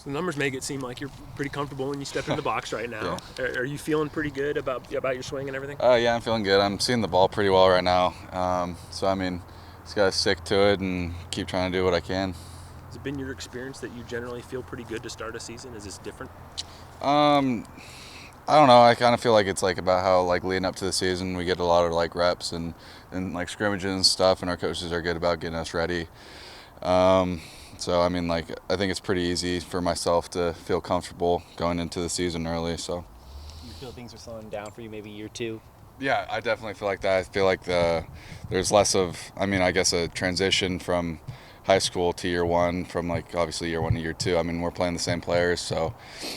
So the numbers make it seem like you're pretty comfortable when you step in the box right now. Yeah. Are you feeling pretty good about your swing and everything? Yeah, I'm feeling good. I'm seeing the ball pretty well right now. So, I mean, just got to stick to it and keep trying to do what I can. Has it been your experience that you generally feel pretty good to start a season? Is this different? I don't know. I kind of feel like it's like about how like leading up to the season, we get a lot of like reps and like scrimmages and stuff, and our coaches are good about getting us ready. So I mean, like I think it's pretty easy for myself to feel comfortable going into the season early. So You feel things are slowing down for you maybe year two? yeah, I definitely feel like that. I feel like there's less of, I mean, I guess a transition from high school to year one, from like obviously year one to year two. I mean, we're playing the same players, so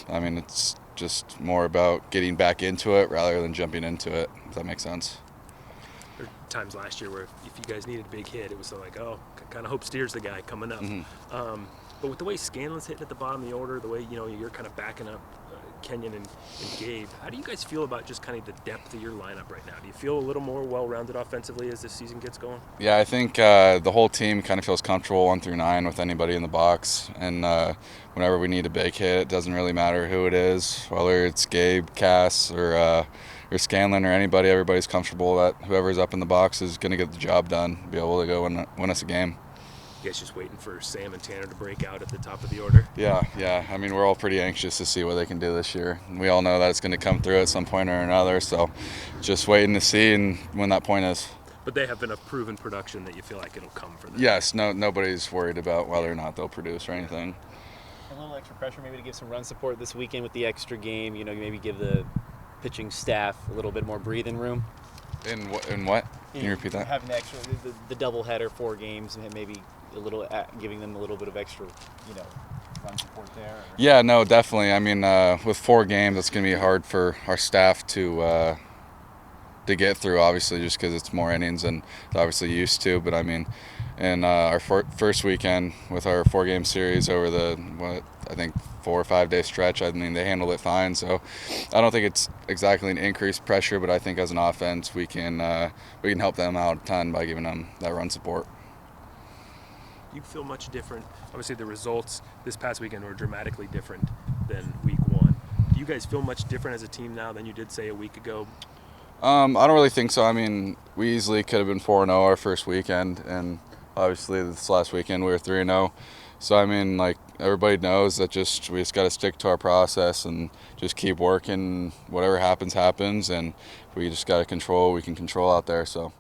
I mean, it's just more about getting back into it rather than jumping into it, if that makes sense. There were times last year where if you guys needed a big hit, it was like, oh, kind of hope Steer's the guy coming up. But with the way Scanlon's hitting at the bottom of the order, the way you're kind of backing up Kenyon and Gabe, how do you guys feel about just kind of the depth of your lineup right now? Do you feel a little more well-rounded offensively as this season gets going? Yeah, I think the whole team kind of feels comfortable 1 through 9 with anybody in the box, and whenever we need a big hit, it doesn't really matter who it is, whether it's Gabe, Cass, or Scanlon or anybody. Everybody's comfortable that whoever's up in the box is going to get the job done, be able to go win us a game. You guys just waiting for Sam and Tanner to break out at the top of the order? Yeah. I mean, we're all pretty anxious to see what they can do this year. We all know that it's going to come through at some point or another, so just waiting to see and when that point is. But they have enough proven production that you feel like it'll come for them. Yes, nobody's worried about whether or not they'll produce or anything. A little extra pressure maybe to give some run support this weekend with the extra game, maybe give the pitching staff a little bit more breathing room. In what? Can you repeat that? Having the extra, the doubleheader, 4 games, and maybe giving them a little bit of extra, run support there. Or? Yeah, no, definitely. I mean, with 4 games, it's going to be hard for our staff to get through. Obviously, just because it's more innings than they're obviously used to. But I mean, in our first weekend with our 4-game series over the I think 4 or 5 day stretch, I mean they handled it fine. So I don't think it's exactly an increased pressure, but I think as an offense we can help them out a ton by giving them that run support. You feel much different. Obviously, the results this past weekend were dramatically different than week 1. Do you guys feel much different as a team now than you did, say, a week ago? I don't really think so. I mean, we easily could have been 4-0 our first weekend, and obviously this last weekend we were 3-0. So I mean, like everybody knows that we just got to stick to our process and just keep working. Whatever happens, happens, and we just got to control what we can control out there. So.